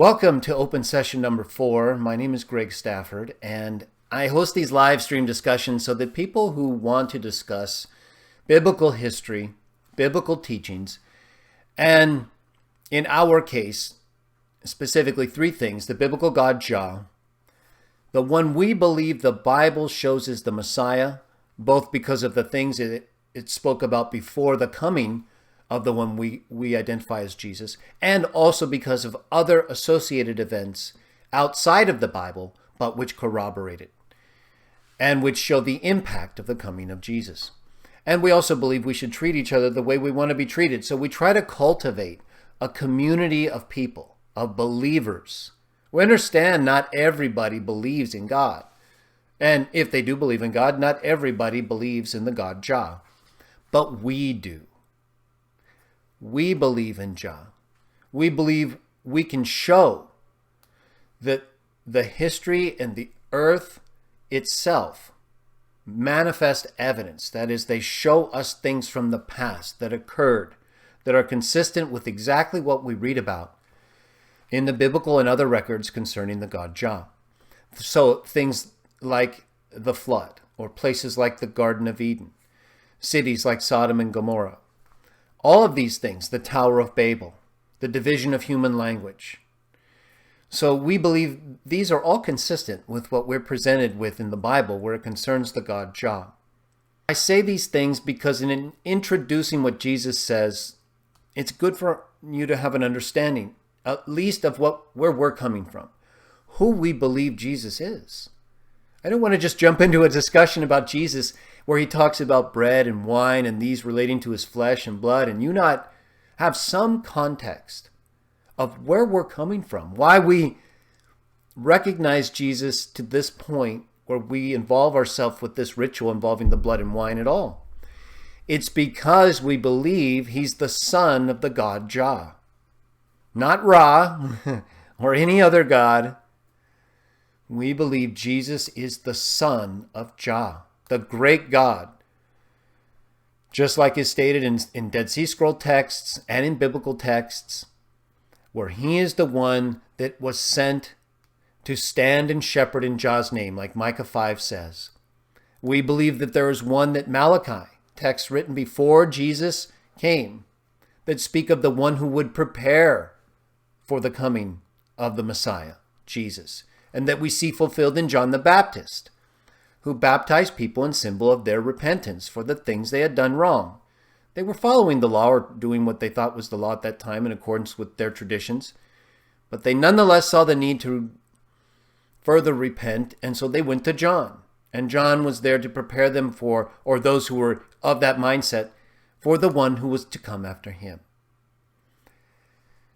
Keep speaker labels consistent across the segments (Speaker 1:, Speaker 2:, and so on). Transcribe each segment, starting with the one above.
Speaker 1: Welcome to open session number 4. My name is Greg Stafford, and I host these live stream discussions so that people who want to discuss biblical history, biblical teachings, and in our case, specifically 3 things: the biblical God Jah, the one we believe the Bible shows is the Messiah, both because of the things it spoke about before the coming of the one we identify as Jesus, and also because of other associated events outside of the Bible, but which corroborate it, and which show the impact of the coming of Jesus. And we also believe we should treat each other the way we want to be treated. So we try to cultivate a community of people, of believers. We understand not everybody believes in God. And if they do believe in God, not everybody believes in the God Jah. But we do. We believe in Jah. We believe we can show that the history and the earth itself manifest evidence. That is, they show us things from the past that occurred that are consistent with exactly what we read about in the biblical and other records concerning the God Jah. So things like the flood, or places like the Garden of Eden, cities like Sodom and Gomorrah. All of these things, the Tower of Babel, the division of human language. So we believe these are all consistent with what we're presented with in the Bible where it concerns the God Jah. I say these things because in introducing what Jesus says, it's good for you to have an understanding, at least of where we're coming from, who we believe Jesus is. I don't want to just jump into a discussion about Jesus where he talks about bread and wine and these relating to his flesh and blood, and you not have some context of where we're coming from, why we recognize Jesus to this point where we involve ourselves with this ritual involving the blood and wine at all. It's because we believe he's the son of the God Jah, not Ra or any other god. We believe Jesus is the son of Jah, the great God, just like is stated in Dead Sea Scroll texts and in biblical texts, where he is the one that was sent to stand and shepherd in Jah's name, like Micah 5 says. We believe that there is one that Malachi, texts written before Jesus came, that speak of the one who would prepare for the coming of the Messiah, Jesus, and that we see fulfilled in John the Baptist, who baptized people in symbol of their repentance for the things they had done wrong. They were following the law or doing what they thought was the law at that time in accordance with their traditions, but they nonetheless saw the need to further repent, and so they went to John. And John was there to prepare them for, or those who were of that mindset, for the one who was to come after him.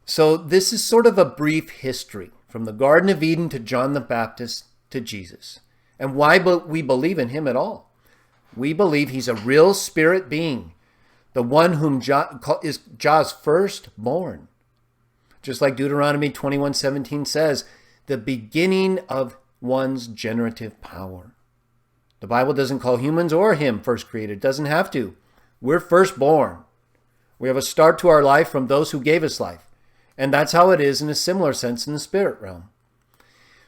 Speaker 1: So this is sort of a brief history from the Garden of Eden to John the Baptist to Jesus, and why we believe in him at all. We believe he's a real spirit being, the one whom is Jah's firstborn. Just like Deuteronomy 21:17 says, the beginning of one's generative power. The Bible doesn't call humans or him first created. It doesn't have to. We're firstborn. We have a start to our life from those who gave us life. And that's how it is in a similar sense in the spirit realm.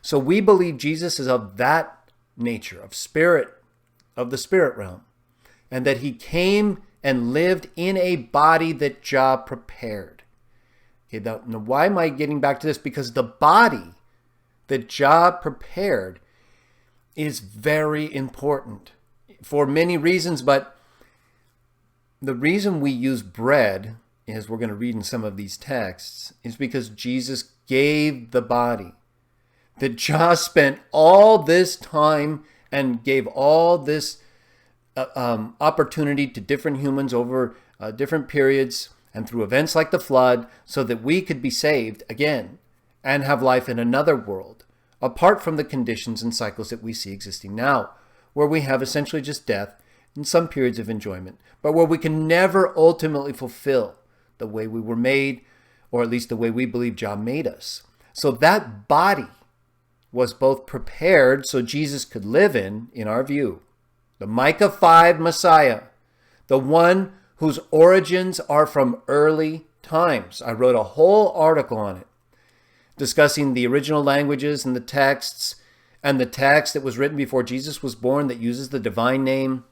Speaker 1: So we believe Jesus is of that nature, of the spirit realm, and that he came and lived in a body that Jah prepared. Okay, now why am I getting back to this? Because the body that Jah prepared is very important for many reasons, but the reason we use bread, as we're going to read in some of these texts, is because Jesus gave the body. That Jah spent all this time and gave all this opportunity to different humans over different periods and through events like the flood, so that we could be saved again and have life in another world, apart from the conditions and cycles that we see existing now, where we have essentially just death and some periods of enjoyment, but where we can never ultimately fulfill the way we were made, or at least the way we believe Jah made us. So that body was both prepared so Jesus could live in our view, the Micah 5 Messiah, the one whose origins are from early times. I wrote a whole article on it. discussing the original languages and the texts, and the text that was written before Jesus was born that uses the divine name,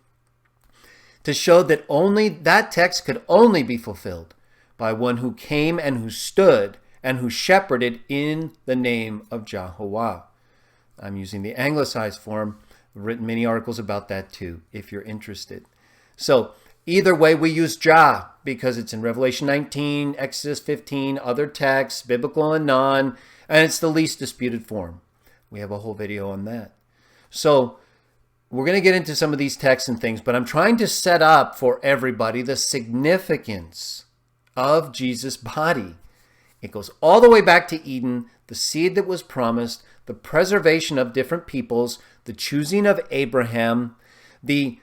Speaker 1: to show that only that text could only be fulfilled by one who came and who stood and who shepherded in the name of Jehovah. I'm using the anglicized form. I've written many articles about that too, if you're interested. So either way, we use Jah because it's in Revelation 19, Exodus 15, other texts, biblical and non, and it's the least disputed form. We have a whole video on that. So we're going to get into some of these texts and things, but I'm trying to set up for everybody the significance of Jesus' body. It goes all the way back to Eden, the seed that was promised, the preservation of different peoples, the choosing of Abraham, the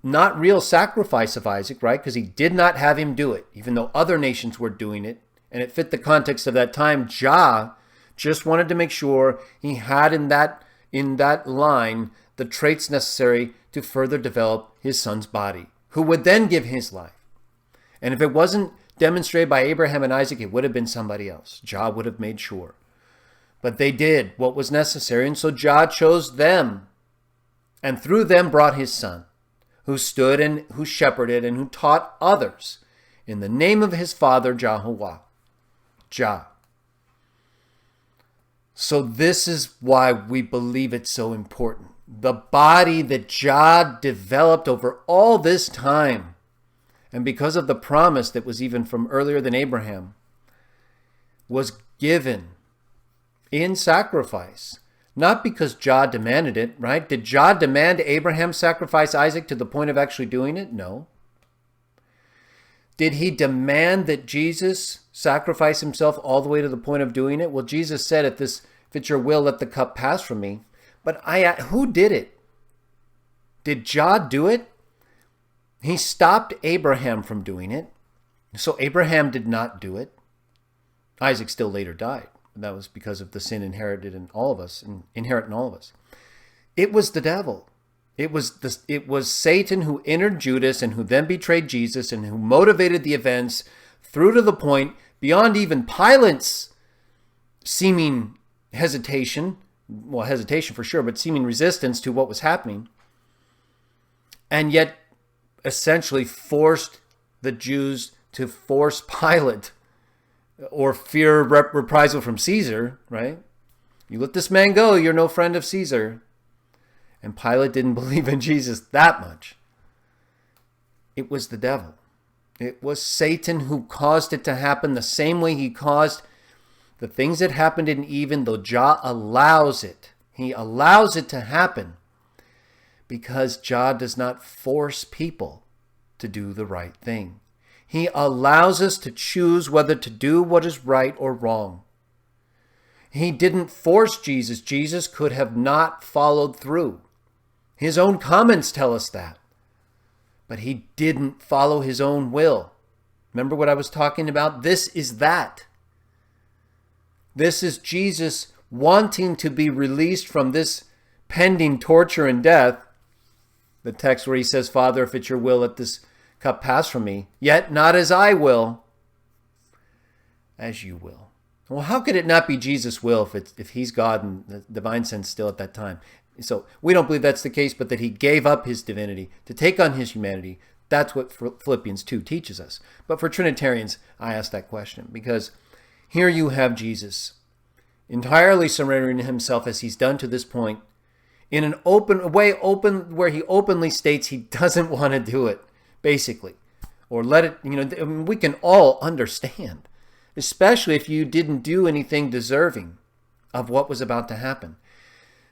Speaker 1: not real sacrifice of Isaac, right? Because he did not have him do it, even though other nations were doing it. And it fit the context of that time. Jah just wanted to make sure he had in that line the traits necessary to further develop his son's body, who would then give his life. And if it wasn't demonstrated by Abraham and Isaac, it would have been somebody else. Jah would have made sure. But they did what was necessary, and so Jah chose them, and through them brought his son, who stood and who shepherded and who taught others in the name of his father, Jehovah. Jah. So this is why we believe it's so important. The body that Jah developed over all this time, and because of the promise that was even from earlier than Abraham, was given in sacrifice. Not because Jah demanded it, right? Did Jah demand Abraham sacrifice Isaac to the point of actually doing it? No. Did he demand that Jesus sacrifice himself all the way to the point of doing it? Well, Jesus said, if it's your will, let the cup pass from me. But who did it? Did Jah do it? He stopped Abraham from doing it. So Abraham did not do it. Isaac still later died. That was because of the sin inherent in all of us. It was the devil. It was Satan who entered Judas and who then betrayed Jesus and who motivated the events through to the point beyond even Pilate's seeming hesitation for sure, but seeming resistance to what was happening, and yet essentially forced the Jews to force Pilate or fear reprisal from Caesar, right? You let this man go, you're no friend of Caesar. And Pilate didn't believe in Jesus that much. It was the devil. It was Satan who caused it to happen the same way he caused the things that happened in Eden, though Jah allows it. He allows it to happen because Jah does not force people to do the right thing. He allows us to choose whether to do what is right or wrong. He didn't force Jesus. Jesus could have not followed through. His own comments tell us that. But he didn't follow his own will. Remember what I was talking about? This is that. This is Jesus wanting to be released from this pending torture and death. The text where he says, Father, if it's your will, let this cup pass from me, yet not as I will, as you will. Well, how could it not be Jesus' will if he's God in the divine sense still at that time? So we don't believe that's the case, but that he gave up his divinity to take on his humanity. That's what Philippians 2 teaches us. But for Trinitarians, I ask that question because here you have Jesus entirely surrendering himself as he's done to this point in an open way, where he openly states he doesn't want to do it, basically, or let it, we can all understand, especially if you didn't do anything deserving of what was about to happen.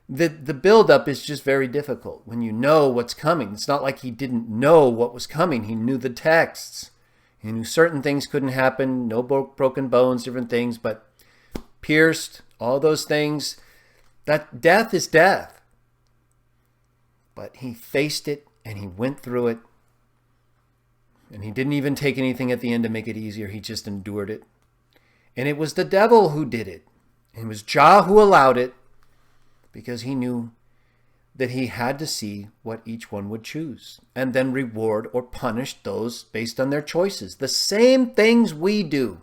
Speaker 1: The buildup is just very difficult when you know what's coming. It's not like he didn't know what was coming. He knew the texts. He knew certain things couldn't happen, no broken bones, different things, but pierced, all those things. That death is death. But he faced it and he went through it. And he didn't even take anything at the end to make it easier. He just endured it. And it was the devil who did it. It was Jah who allowed it because he knew that he had to see what each one would choose and then reward or punish those based on their choices. The same things we do.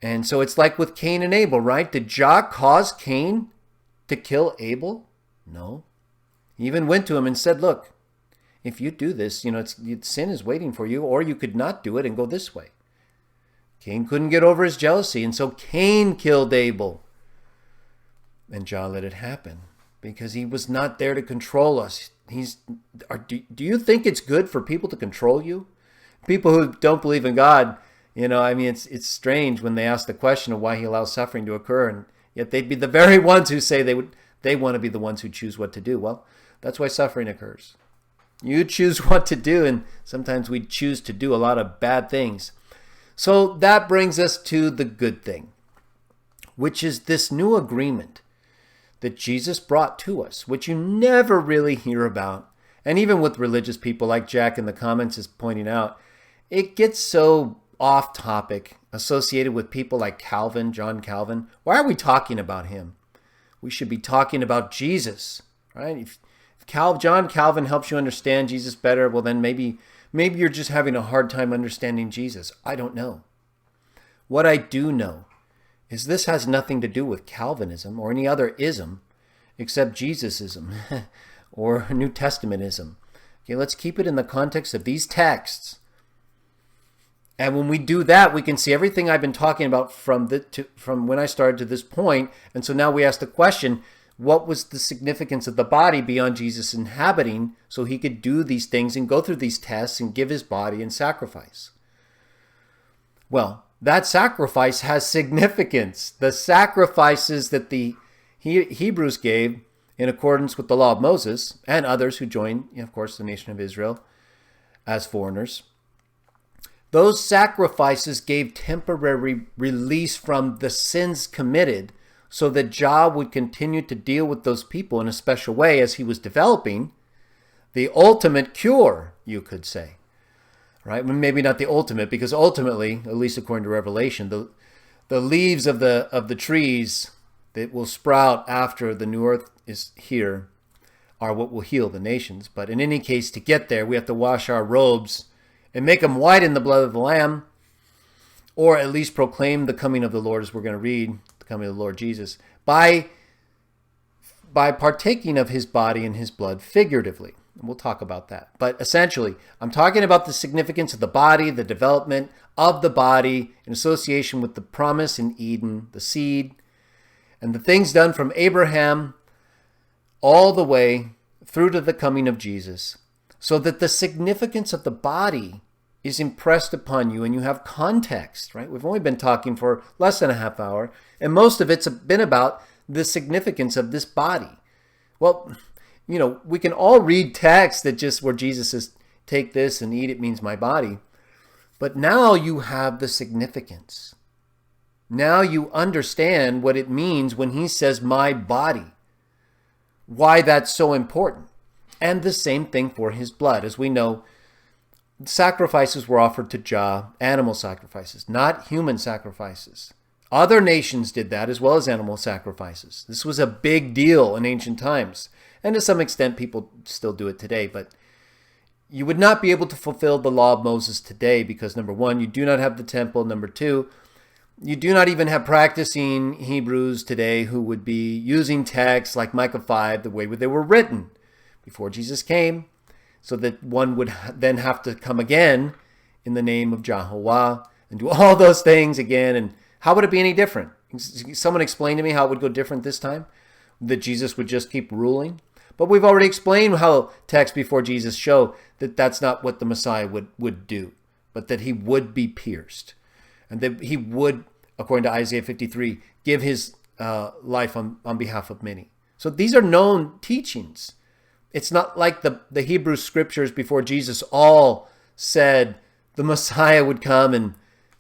Speaker 1: And so it's like with Cain and Abel, right? Did Jah cause Cain to kill Abel? No. He even went to him and said, look, if you do this, sin is waiting for you, or you could not do it and go this way. Cain couldn't get over his jealousy, and so Cain killed Abel. And Jah let it happen because he was not there to control us. Do you think it's good for people to control you? People who don't believe in God, it's strange when they ask the question of why he allows suffering to occur, and yet they'd be the very ones who say they want to be the ones who choose what to do. Well, that's why suffering occurs. You choose what to do, and sometimes we choose to do a lot of bad things. So that brings us to the good thing, which is this new agreement that Jesus brought to us, which you never really hear about. And even with religious people like Jack in the comments is pointing out, it gets so off topic, associated with people like Calvin, John Calvin. Why are we talking about him? We should be talking about Jesus, right? If John Calvin helps you understand Jesus better, well then maybe you're just having a hard time understanding Jesus. I don't know. What I do know is this has nothing to do with Calvinism or any other ism except Jesusism or New Testamentism. Okay, let's keep it in the context of these texts. And when we do that, we can see everything I've been talking about from when I started to this point. And so now we ask the question, what was the significance of the body beyond Jesus inhabiting so he could do these things and go through these tests and give his body in sacrifice? Well, that sacrifice has significance. The sacrifices that the Hebrews gave in accordance with the law of Moses and others who joined, of course, the nation of Israel as foreigners, those sacrifices gave temporary release from the sins committed so that Jah would continue to deal with those people in a special way as he was developing the ultimate cure, you could say. Right? Maybe not the ultimate, because ultimately, at least according to Revelation, the leaves of the trees that will sprout after the new earth is here are what will heal the nations. But in any case, to get there, we have to wash our robes and make them white in the blood of the Lamb, or at least proclaim the coming of the Lord, as we're going to read, the coming of the Lord Jesus, by partaking of his body and his blood figuratively. We'll talk about that. But essentially, I'm talking about the significance of the body, the development of the body in association with the promise in Eden, the seed, and the things done from Abraham all the way through to the coming of Jesus, so that the significance of the body is impressed upon you and you have context, right? We've only been talking for less than a half hour, and most of it's been about the significance of this body. Well, we can all read texts that just where Jesus says, take this and eat it means my body. But now you have the significance. Now you understand what it means when he says my body. Why that's so important. And the same thing for his blood. As we know, sacrifices were offered to Jah, animal sacrifices, not human sacrifices. Other nations did that as well as animal sacrifices. This was a big deal in ancient times. And to some extent, people still do it today. But you would not be able to fulfill the law of Moses today because, number one, you do not have the temple. Number two, you do not even have practicing Hebrews today who would be using texts like Micah 5 the way they were written before Jesus came, so that one would then have to come again in the name of Jehovah and do all those things again. And how would it be any different? Someone explain to me how it would go different this time? That Jesus would just keep ruling? But we've already explained how texts before Jesus show that that's not what the Messiah would do, but that he would be pierced. And that he would, according to Isaiah 53, give his life on behalf of many. So these are known teachings. It's not like the Hebrew scriptures before Jesus all said the Messiah would come and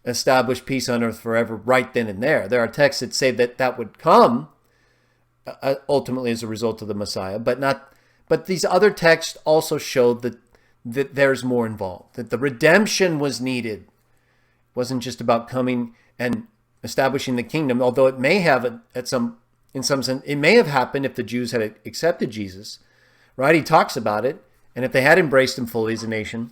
Speaker 1: establish peace on earth forever right then and there. There are texts that say that would come ultimately as a result of the Messiah, but these other texts also showed that there's more involved, that the redemption was needed. It wasn't just about coming and establishing the kingdom, although it may have in some sense, it may have happened if the Jews had accepted Jesus, right? He talks about it, and if they had embraced him fully as a nation.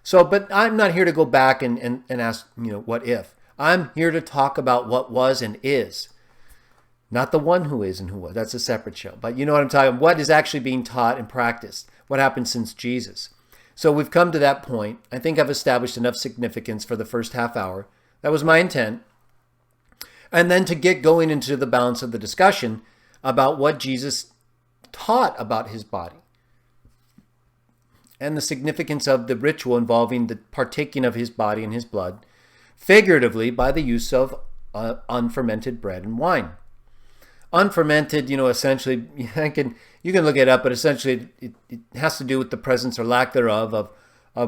Speaker 1: So, but I'm not here to go back and ask, what if? I'm here to talk about what was and is. Not the one who is and who was. That's a separate show. But you know what I'm talking about. What is actually being taught and practiced. What happened since Jesus. So we've come to that point. I think I've established enough significance for the first half hour. That was my intent. And then to get going into the balance of the discussion about what Jesus taught about his body. And the significance of the ritual involving the partaking of his body and his blood, figuratively by the use of unfermented bread and wine. Unfermented, essentially, you can look it up, but essentially it has to do with the presence or lack thereof of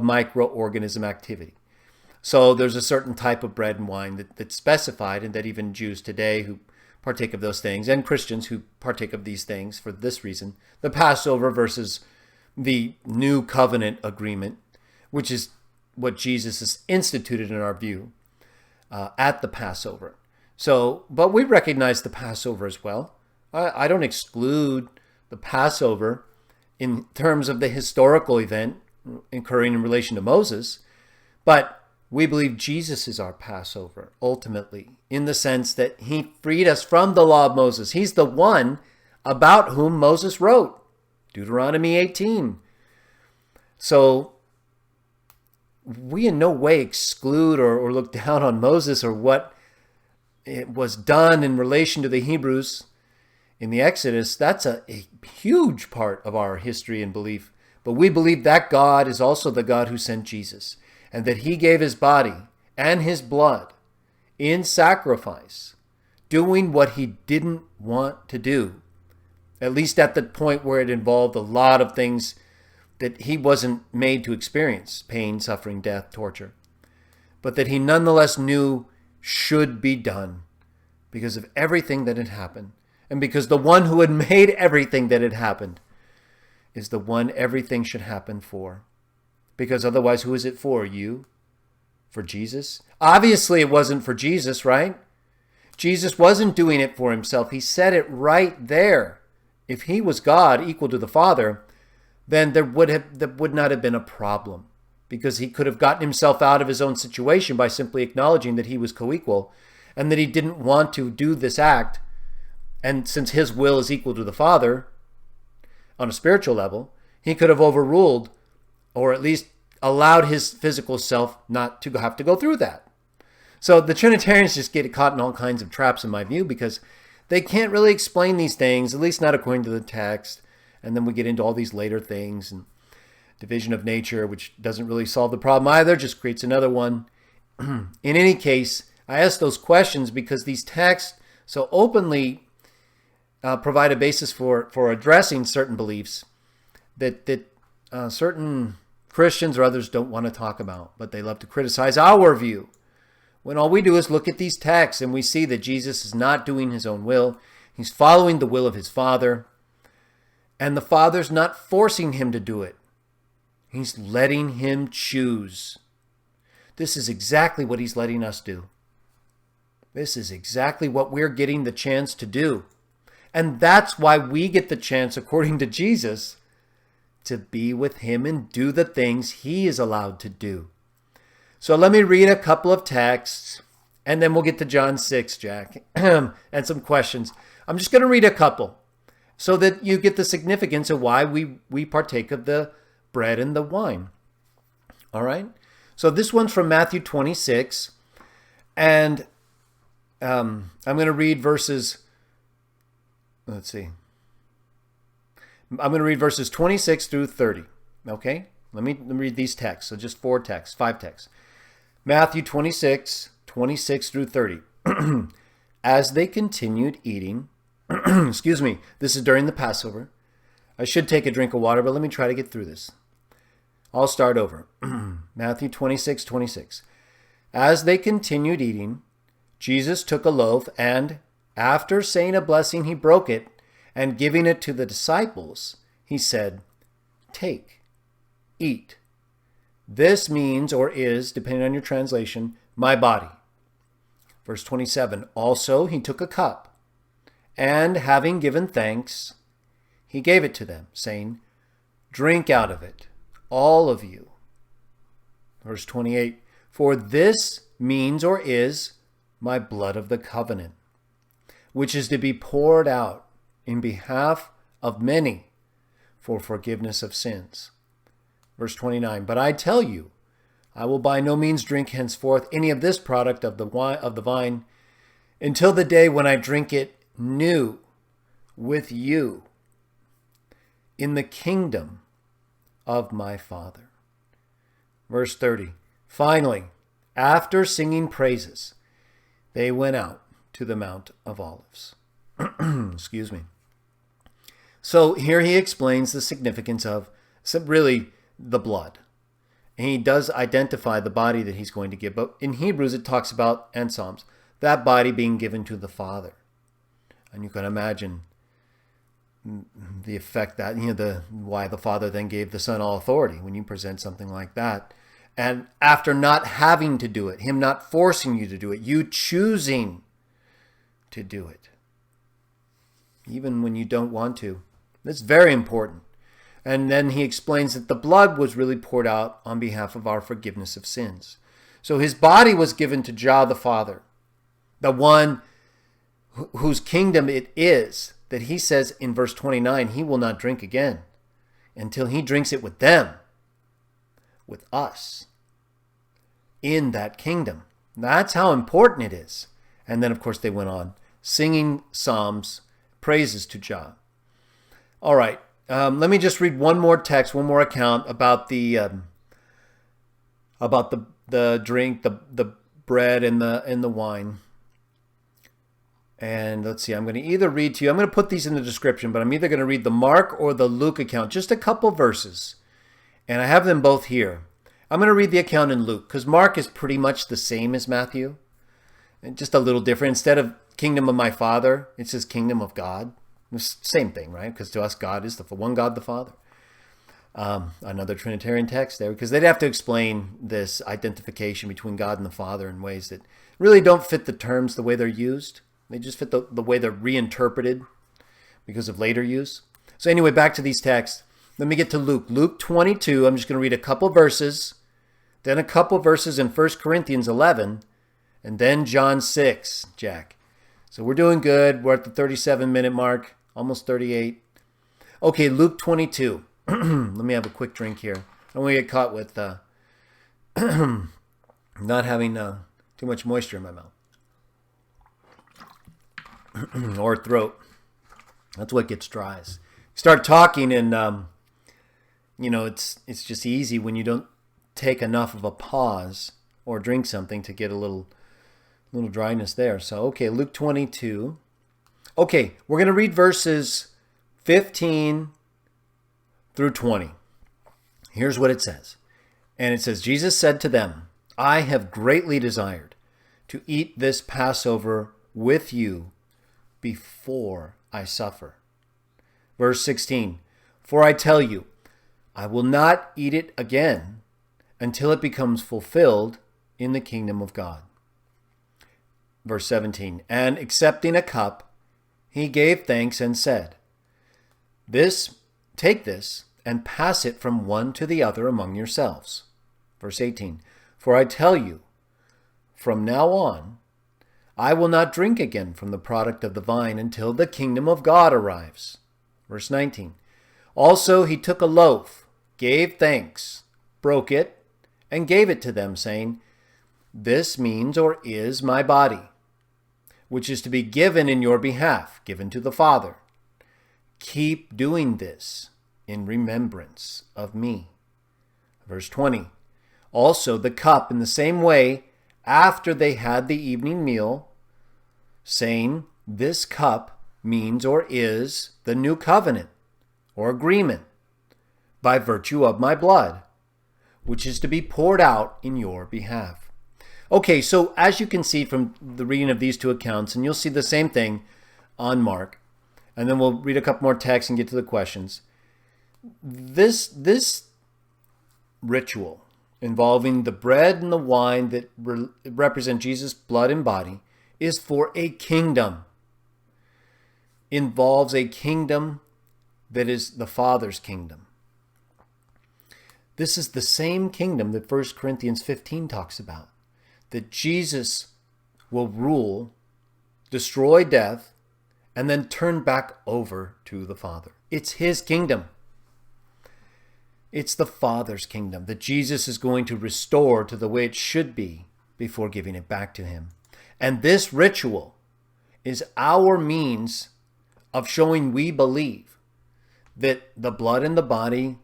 Speaker 1: microorganism activity. So there's a certain type of bread and wine that's specified, and that even Jews today who partake of those things, and Christians who partake of these things for this reason, the Passover versus the new covenant agreement, which is what Jesus has instituted in our view at the Passover. So, but we recognize the Passover as well. I don't exclude the Passover in terms of the historical event occurring in relation to Moses, but we believe Jesus is our Passover, ultimately, in the sense that he freed us from the law of Moses. He's the one about whom Moses wrote, Deuteronomy 18. So we in no way exclude or look down on Moses or what it was done in relation to the Hebrews in the Exodus. That's a huge part of our history and belief. But we believe that God is also the God who sent Jesus, and that he gave his body and his blood in sacrifice, doing what he didn't want to do, at least at the point where it involved a lot of things that he wasn't made to experience: pain, suffering, death, torture, but that he nonetheless knew should be done because of everything that had happened, and because the one who had made everything that had happened is the one everything should happen for. Because otherwise, who is it for? You? For Jesus? Obviously, it wasn't for Jesus, right? Jesus wasn't doing it for himself. He said it right there. If he was God, equal to the Father, then there would not have been a problem, because he could have gotten himself out of his own situation by simply acknowledging that he was co-equal and that he didn't want to do this act. And since his will is equal to the Father on a spiritual level, he could have overruled, or at least allowed his physical self not to have to go through that. So the Trinitarians just get caught in all kinds of traps, in my view, because they can't really explain these things, at least not according to the text. And then we get into all these later things, and division of nature, which doesn't really solve the problem either, just creates another one. In any case, I ask those questions because these texts so openly provide a basis for addressing certain beliefs that certain Christians or others don't want to talk about, but they love to criticize our view. When all we do is look at these texts and we see that Jesus is not doing his own will. He's following the will of his Father. And the Father's not forcing him to do it. He's letting him choose. This is exactly what he's letting us do. This is exactly what we're getting the chance to do. And that's why we get the chance, according to Jesus, to be with him and do the things he is allowed to do. So let me read a couple of texts, and then we'll get to John 6, Jack, and some questions. I'm just going to read a couple so that you get the significance of why we partake of the bread and the wine. All right? So this one's from Matthew 26, and I'm going to read verses, let's see. I'm going to read verses 26 through 30, okay? Let me read these texts. So just 5 texts. Matthew 26, 26 through 30. As they continued eating, excuse me, this is during the Passover. I should take a drink of water, but let me try to get through this. I'll start over. Matthew 26, 26. As they continued eating, Jesus took a loaf and, after saying a blessing, he broke it, and giving it to the disciples, he said, "Take, eat. This means, or is, depending on your translation, my body." Verse 27, also he took a cup, and having given thanks, he gave it to them, saying, "Drink out of it, all of you." Verse 28, for this means, or is, my blood of the covenant, which is to be poured out in behalf of many for forgiveness of sins. Verse 29, but I tell you, I will by no means drink henceforth any of this product of the vine until the day when I drink it new with you in the kingdom of my Father. Verse 30, finally, after singing praises, they went out to the Mount of Olives. Excuse me. So here he explains the significance of really the blood. And he does identify the body that he's going to give. But in Hebrews, it talks about, and Psalms, that body being given to the Father. And you can imagine the effect that, why the Father then gave the Son all authority when you present something like that. And after not having to do it, him not forcing you to do it, you choosing to do it, even when you don't want to. That's very important. And then he explains that the blood was really poured out on behalf of our forgiveness of sins. So his body was given to Jah the Father, the one whose kingdom it is, that he says in verse 29, he will not drink again until he drinks it with them, with us, in that kingdom. That's how important it is. And then, of course, they went on singing psalms, praises to Jah. All right. Let me just read one more text, one more account about the drink, the bread and the wine. And let's see, I'm going to either read to you, I'm going to put these in the description, but I'm either going to read the Mark or the Luke account, just a couple verses. And I have them both here. I'm going to read the account in Luke, because Mark is pretty much the same as Matthew, and just a little different. Instead of kingdom of my Father, it says kingdom of God. Same thing, right? Because to us, God is the one God, the Father. Another Trinitarian text there, because they'd have to explain this identification between God and the Father in ways that really don't fit the terms the way they're used. They just fit the way they're reinterpreted because of later use. So anyway, back to these texts. Let me get to Luke. Luke 22, I'm just going to read a couple verses, then a couple verses in 1 Corinthians 11, and then John 6, Jack. So we're doing good. We're at the 37-minute mark. Almost 38. Okay, Luke 22. Let me have a quick drink here. I don't want to get caught with not having too much moisture in my mouth. Or throat. That's what gets dry. Start talking and, it's just easy when you don't take enough of a pause or drink something to get a little dryness there. So, okay, Luke 22. Okay, we're going to read verses 15 through 20. Here's what it says. And it says, Jesus said to them, I have greatly desired to eat this Passover with you before I suffer. Verse 16, for I tell you, I will not eat it again until it becomes fulfilled in the kingdom of God. Verse 17, and accepting a cup, he gave thanks and said, take this and pass it from one to the other among yourselves. Verse 18, for I tell you, from now on, I will not drink again from the product of the vine until the kingdom of God arrives. Verse 19, also he took a loaf, gave thanks, broke it, and gave it to them, saying, this means or is my body, which is to be given in your behalf, given to the Father. Keep doing this in remembrance of me. Verse 20, also the cup in the same way after they had the evening meal, saying, this cup means or is the new covenant or agreement by virtue of my blood, which is to be poured out in your behalf. Okay, so as you can see from the reading of these two accounts, and you'll see the same thing on Mark, and then we'll read a couple more texts and get to the questions. This ritual involving the bread and the wine that represent Jesus' blood and body is for a kingdom. Involves a kingdom that is the Father's kingdom. This is the same kingdom that 1 Corinthians 15 talks about, that Jesus will rule, destroy death, and then turn back over to the Father. It's his kingdom. It's the Father's kingdom that Jesus is going to restore to the way it should be before giving it back to him. And this ritual is our means of showing we believe that the blood and the body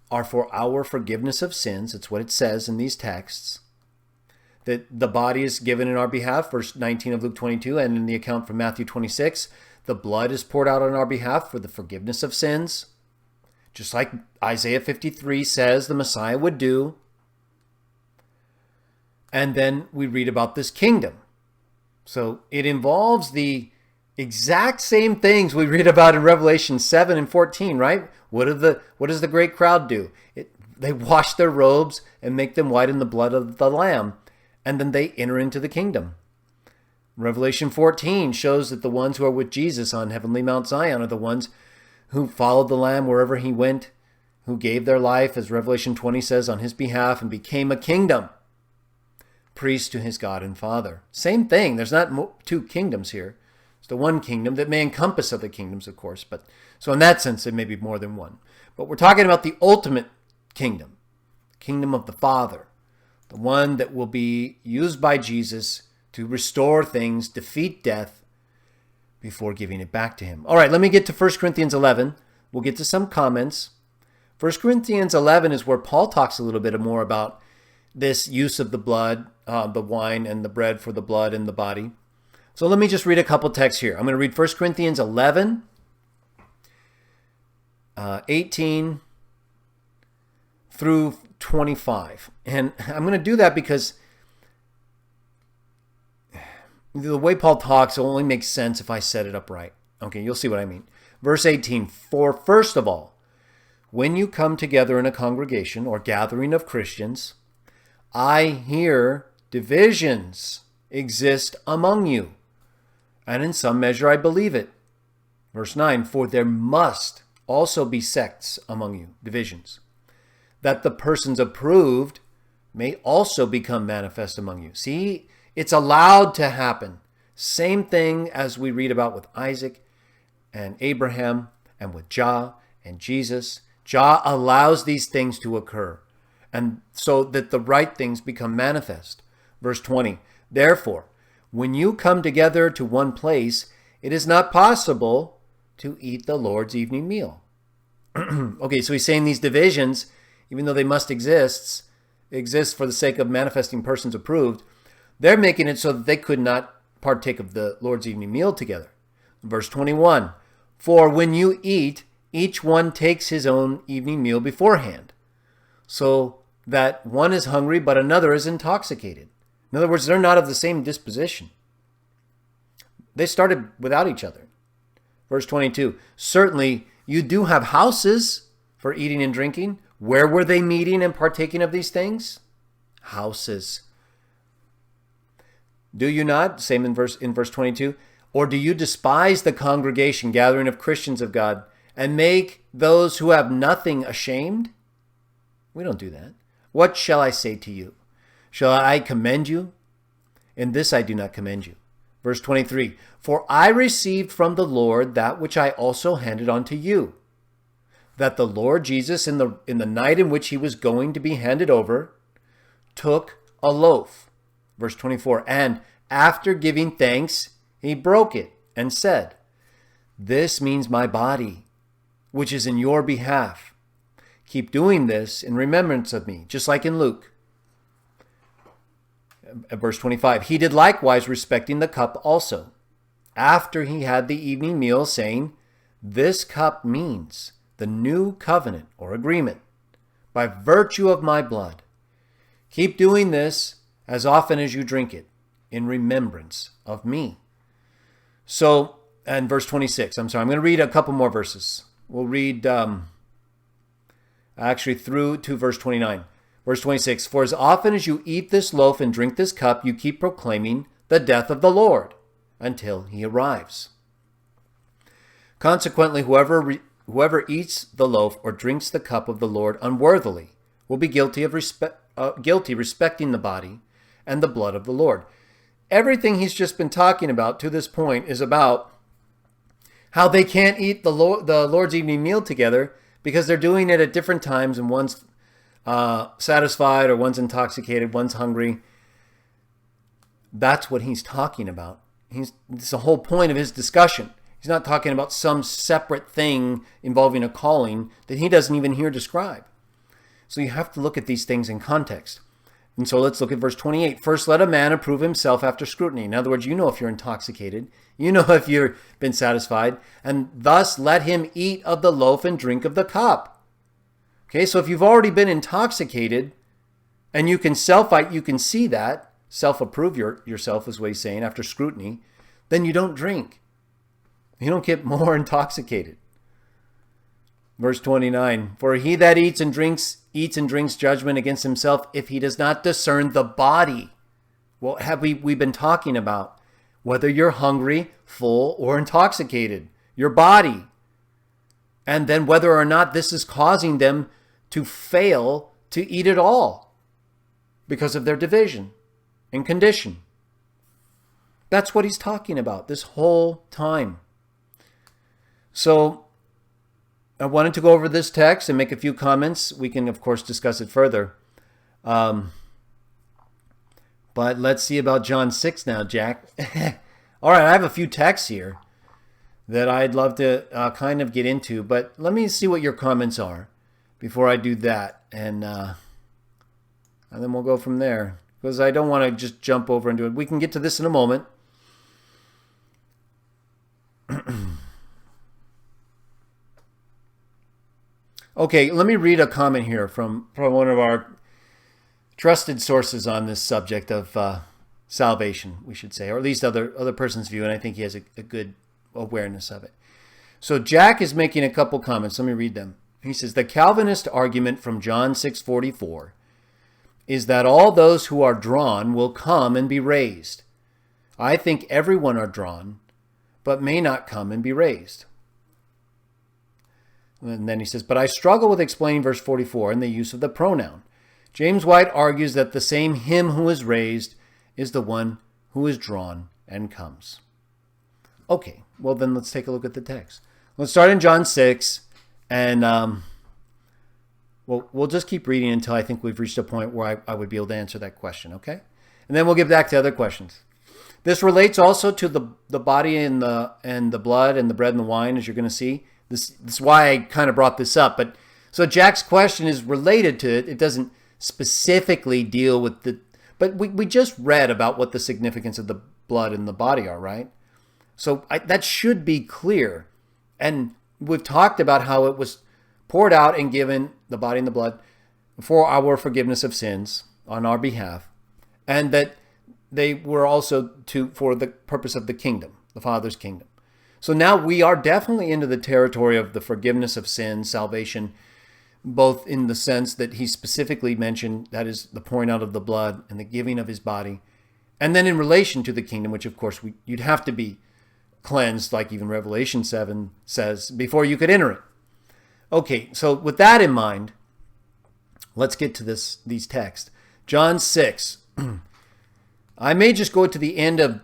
Speaker 1: are for our forgiveness of sins. It's what it says in these texts. That the body is given in our behalf, verse 19 of Luke 22, and in the account from Matthew 26, the blood is poured out on our behalf for the forgiveness of sins, just like Isaiah 53 says the Messiah would do. And then we read about this kingdom. So it involves the exact same things we read about in Revelation 7 and 14, right? What does the great crowd do? They wash their robes and make them white in the blood of the Lamb, and then they enter into the kingdom. Revelation 14 shows that the ones who are with Jesus on heavenly Mount Zion are the ones who followed the Lamb wherever he went, who gave their life, as Revelation 20 says, on his behalf, and became a kingdom, priest to his God and Father. Same thing. There's not two kingdoms here. It's the one kingdom that may encompass other kingdoms, of course. But so in that sense, it may be more than one. But we're talking about the ultimate kingdom, kingdom of the Father, the one that will be used by Jesus to restore things, defeat death, before giving it back to him. All right, let me get to 1 Corinthians 11. We'll get to some comments. 1 Corinthians 11 is where Paul talks a little bit more about this use of the blood, the wine and the bread for the blood and the body. So let me just read a couple texts here. I'm going to read 1 Corinthians 11, 18 through 25. And I'm going to do that because the way Paul talks only makes sense if I set it up right. Okay, you'll see what I mean. Verse 18, for first of all, when you come together in a congregation or gathering of Christians, I hear divisions exist among you, and in some measure I believe it. Verse 9, for there must also be sects among you, divisions, that the persons approved may also become manifest among you. See, it's allowed to happen. Same thing as we read about with Isaac and Abraham and with Jah and Jesus. Jah allows these things to occur, and so that the right things become manifest. Verse 20, therefore, when you come together to one place, it is not possible to eat the Lord's evening meal. Okay, so he's saying these divisions, even though they must exist for the sake of manifesting persons approved, they're making it so that they could not partake of the Lord's evening meal together. Verse 21, for when you eat, each one takes his own evening meal beforehand, so that one is hungry but another is intoxicated. In other words, they're not of the same disposition. They started without each other. Verse 22, certainly you do have houses for eating and drinking. Where were they meeting and partaking of these things? Houses. Do you not? Same in verse 22. Or do you despise the congregation, gathering of Christians of God, and make those who have nothing ashamed? We don't do that. What shall I say to you? Shall I commend you? In this I do not commend you. Verse 23. For I received from the Lord that which I also handed on to you, that the Lord Jesus, in the night in which he was going to be handed over, took a loaf. Verse 24, and after giving thanks, he broke it and said, this means my body, which is in your behalf. Keep doing this in remembrance of me, just like in Luke. Verse 25, he did likewise respecting the cup also, after he had the evening meal, saying, this cup means the new covenant or agreement by virtue of my blood. Keep doing this as often as you drink it, in remembrance of me. So, and verse 26, I'm going to read a couple more verses. We'll read actually through to verse 29. Verse 26, for as often as you eat this loaf and drink this cup, you keep proclaiming the death of the Lord until he arrives. Consequently, whoever eats the loaf or drinks the cup of the Lord unworthily will be guilty respecting the body and the blood of the Lord. everything he's just been talking about to this point is about how they can't eat the Lord's evening meal together because they're doing it at different times, and one's satisfied or one's intoxicated, one's hungry. That's what he's talking about. It's the whole point of his discussion. He's not talking about some separate thing involving a calling that he doesn't even hear described. So you have to look at these things in context. And so let's look at verse 28. First, let a man approve himself after scrutiny. In other words, you know if you're intoxicated. You know if you've been satisfied. And thus let him eat of the loaf and drink of the cup. Okay, so if you've already been intoxicated and you can see that, self-approve yourself is what he's saying after scrutiny, then you don't drink. You don't get more intoxicated. Verse 29, for he that eats and drinks judgment against himself if he does not discern the body. What have we been talking about? Whether you're hungry, full, or intoxicated. Your body. And then whether or not this is causing them to fail to eat at all because of their division and condition. That's what he's talking about this whole time. So I wanted to go over this text and make a few comments. We can, of course, discuss it further. But let's see about John 6 now, Jack. All right, I have a few texts here that I'd love to kind of get into. But let me see what your comments are before I do that. And then we'll go from there. Because I don't want to just jump over into it. We can get to this in a moment. Okay, let me read a comment here from one of our trusted sources on this subject of salvation, we should say, or at least other person's view, and I think he has a good awareness of it. So Jack is making a couple comments. Let me read them. He says, the Calvinist argument from John 6:44 is that all those who are drawn will come and be raised. I think everyone are drawn, but may not come and be raised. And then he says, but I struggle with explaining verse 44 and the use of the pronoun. James White argues that the same him who is raised is the one who is drawn and comes. Okay, well then let's take a look at the text. Let's start in John 6, and we'll just keep reading until I think we've reached a point where I would be able to answer that question, okay? And then we'll get back to other questions. This relates also to the body and the blood and the bread and the wine, as you're going to see. This is why I kind of brought this up. But so Jack's question is related to it. It doesn't specifically deal with but we just read about what the significance of the blood and the body are, right? So that should be clear. And we've talked about how it was poured out and given, the body and the blood, for our forgiveness of sins on our behalf. And that they were also for the purpose of the kingdom, the Father's kingdom. So now we are definitely into the territory of the forgiveness of sins, salvation, both in the sense that he specifically mentioned, that is the pouring out of the blood and the giving of his body, and then in relation to the kingdom, which of course you'd have to be cleansed, like even Revelation 7 says, before you could enter it. Okay, so with that in mind, let's get to these texts. John 6. I may just go to the end of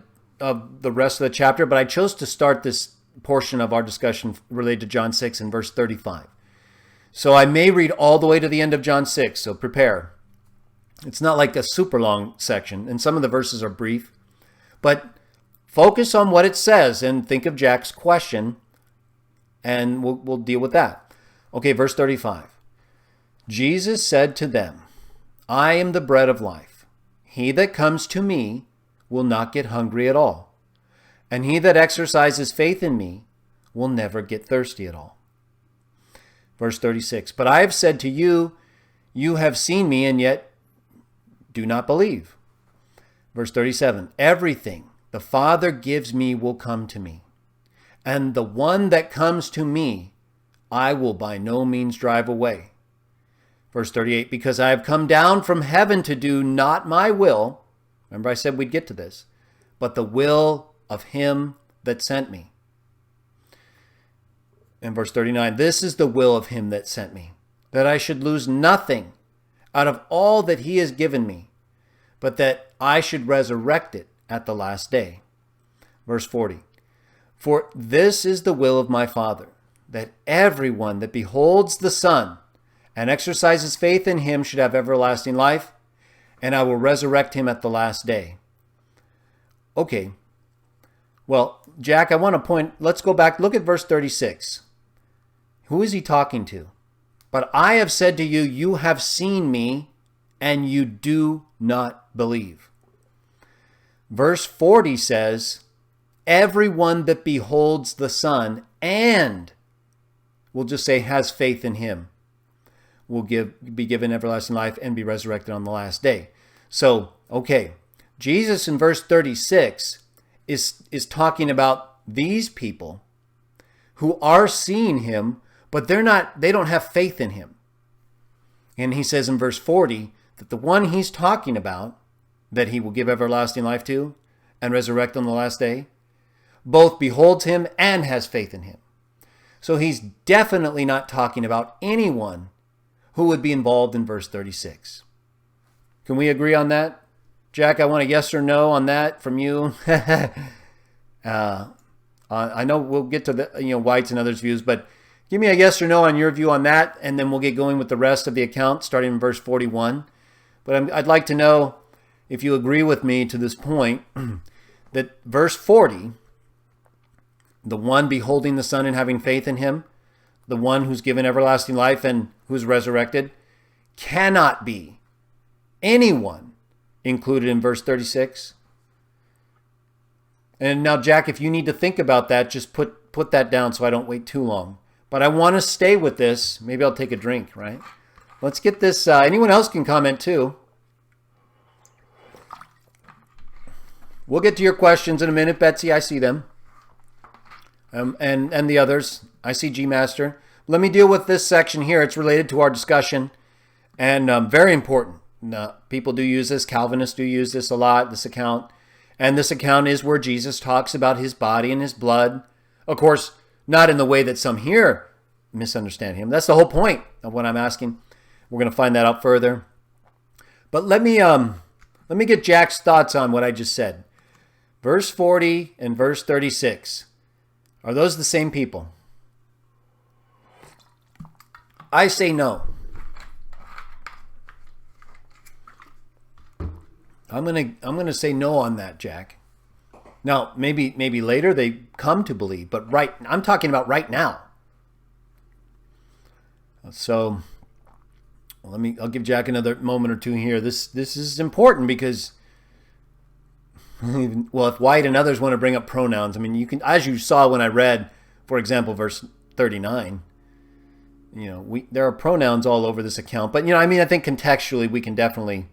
Speaker 1: the rest of the chapter, but I chose to start this portion of our discussion related to John 6 and verse 35. So I may read all the way to the end of John 6, so prepare. It's not like a super long section, and some of the verses are brief, but focus on what it says and think of Jack's question, and we'll deal with that. Okay, verse 35. Jesus said to them, I am the bread of life. He that comes to me will not get hungry at all, and he that exercises faith in me will never get thirsty at all. Verse 36, but I have said to you, you have seen me, and yet do not believe. Verse 37, everything the Father gives me will come to me, and the one that comes to me I will by no means drive away. Verse 38, because I have come down from heaven to do not my will. Remember I said we'd get to this. But the will of him that sent me. In verse 39, this is the will of him that sent me, that I should lose nothing out of all that he has given me, but that I should resurrect it at the last day. Verse 40. For this is the will of my Father, that everyone that beholds the Son and exercises faith in him should have everlasting life, and I will resurrect him at the last day. Okay. Well, Jack, I want to point, let's go back, look at verse 36. Who is he talking to? But I have said to you, you have seen me, and you do not believe. Verse 40 says, everyone that beholds the Son and, we'll just say, has faith in him, will be given everlasting life and be resurrected on the last day. So, okay, Jesus in verse 36 is talking about these people who are seeing him, but they don't have faith in him. And he says in verse 40 that the one he's talking about, that he will give everlasting life to and resurrect on the last day, both beholds him and has faith in him. So he's definitely not talking about anyone who would be involved in verse 36. Can we agree on that? Jack, I want a yes or no on that from you. I know we'll get to the White's and others' views, but give me a yes or no on your view on that, and then we'll get going with the rest of the account, starting in verse 41. But I'd like to know if you agree with me to this point, that verse 40, the one beholding the Son and having faith in him, the one who's given everlasting life and who's resurrected, cannot be anyone included in verse 36. And now, Jack, if you need to think about that, just put that down so I don't wait too long. But I want to stay with this. Maybe I'll take a drink, right? Let's get this. Anyone else can comment too. We'll get to your questions in a minute, Betsy. I see them. And the others. I see G Master. Let me deal with this section here. It's related to our discussion and very important. People do use this. Calvinists do use this a lot, this account. And this account is where Jesus talks about his body and his blood. Of course, not in the way that some here misunderstand him. That's the whole point of what I'm asking. We're going to find that out further. But let me get Jack's thoughts on what I just said. Verse 40 and verse 36. Are those the same people? I say no. I'm gonna say no on that, Jack. Now, maybe later they come to believe, but I'm talking about right now. So I'll give Jack another moment or two here. This is important because, well, if White and others want to bring up pronouns, I mean, you can, as you saw when I read, for example, verse 39. There are pronouns all over this account, but I think contextually we can definitely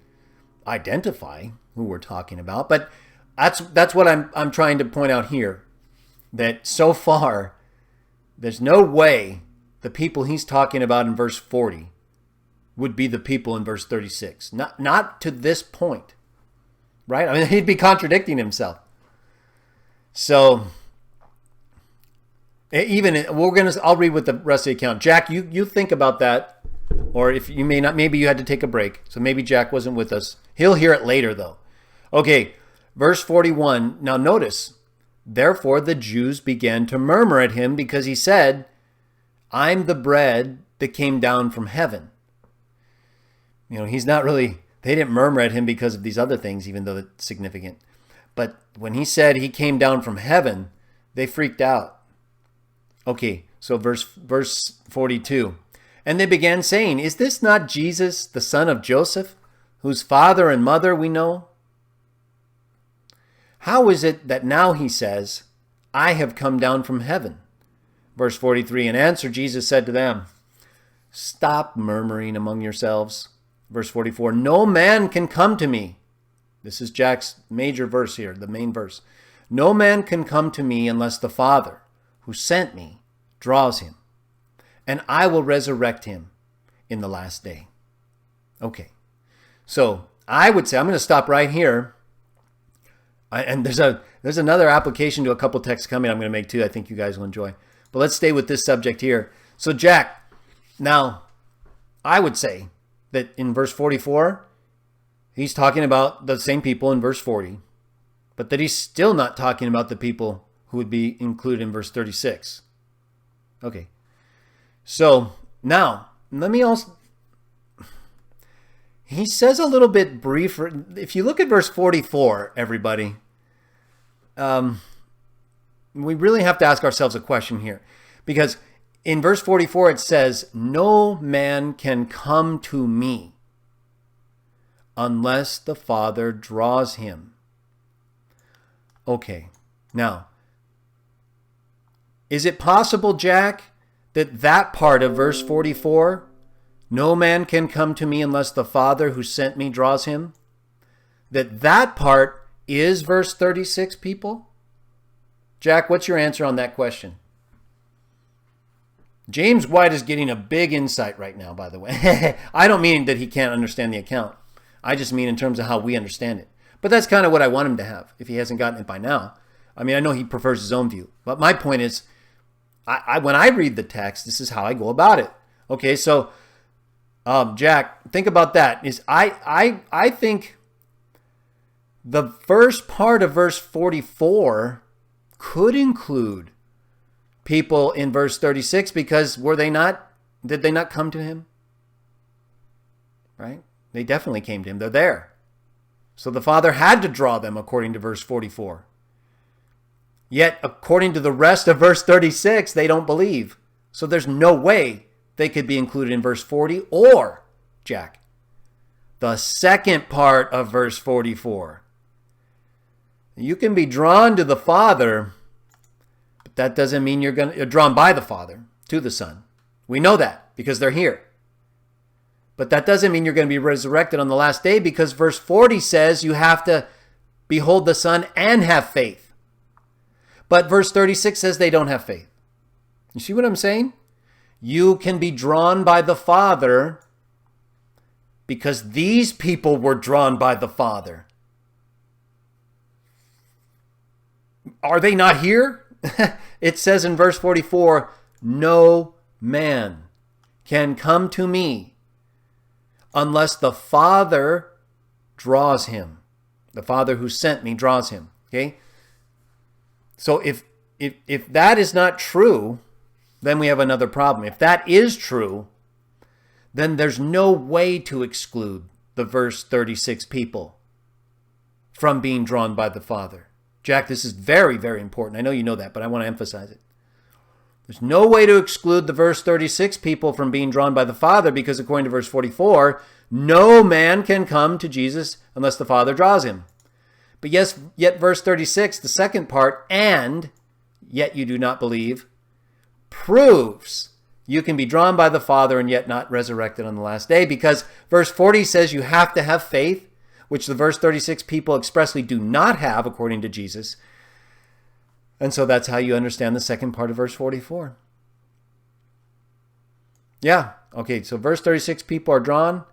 Speaker 1: identify who we're talking about. But that's what I'm trying to point out here, that so far there's no way the people he's talking about in verse 40 would be the people in verse 36. Not to this point, right? I mean, he'd be contradicting himself. So I'll read with the rest of the account. Jack, you think about that, or if you may not, maybe you had to take a break, so maybe Jack wasn't with us. He'll hear it later, though. Okay, verse 41. Now notice, therefore the Jews began to murmur at him because he said, I'm the bread that came down from heaven. He's not really, they didn't murmur at him because of these other things, even though it's significant. But when he said he came down from heaven, they freaked out. Okay, so verse 42. And they began saying, is this not Jesus, the son of Joseph, whose father and mother we know? How is it that now he says, I have come down from heaven? Verse 43, in answer, Jesus said to them, stop murmuring among yourselves. Verse 44, no man can come to me. This is Jack's major verse here, the main verse. No man can come to me unless the Father, who sent me, draws him, and I will resurrect him in the last day. Okay, so I would say, I'm going to stop right here. And there's another application to a couple texts coming I'm going to make too. I think you guys will enjoy. But let's stay with this subject here. So Jack, now I would say that in verse 44, he's talking about the same people in verse 40. but that he's still not talking about the people who would be included in verse 36. Okay. So now, let me also... He says a little bit briefer. If you look at verse 44, everybody, we really have to ask ourselves a question here. Because in verse 44, it says, "No man can come to me unless the Father draws him." Okay, now, is it possible, Jack, that part of verse 44, "No man can come to me unless the Father who sent me draws him," that part is verse 36, people? Jack, what's your answer on that question? James White is getting a big insight right now, by the way. I don't mean that he can't understand the account. I just mean in terms of how we understand it. But that's kind of what I want him to have, if he hasn't gotten it by now. I mean, I know he prefers his own view. But my point is, when I read the text, this is how I go about it. Okay, so, Jack, think about that. I think the first part of verse 44 could include people in verse 36, because did they not come to him? Right? They definitely came to him. They're there. So the Father had to draw them according to verse 44. Yet, according to the rest of verse 36, they don't believe. So there's no way they could be included in verse 40 or, Jack, the second part of verse 44. You can be drawn to the Father, but that doesn't mean you're drawn by the Father to the Son. We know that because they're here. But that doesn't mean you're going to be resurrected on the last day, because verse 40 says you have to behold the Son and have faith. But verse 36 says they don't have faith. You see what I'm saying? You can be drawn by the Father because these people were drawn by the Father. Are they not here? It says in verse 44, "No man can come to me unless the Father draws him." The Father who sent me draws him. Okay? So if that is not true, then we have another problem. If that is true, then there's no way to exclude the verse 36 people from being drawn by the Father. Jack, this is very, very important. I know you know that, but I want to emphasize it. There's no way to exclude the verse 36 people from being drawn by the Father, because according to verse 44, no man can come to Jesus unless the Father draws him. But yet verse 36, the second part, "and yet you do not believe," proves you can be drawn by the Father and yet not resurrected on the last day, because verse 40 says you have to have faith, which the verse 36 people expressly do not have according to Jesus. And so that's how you understand the second part of verse 44. Yeah, okay, so verse 36 people are drawn.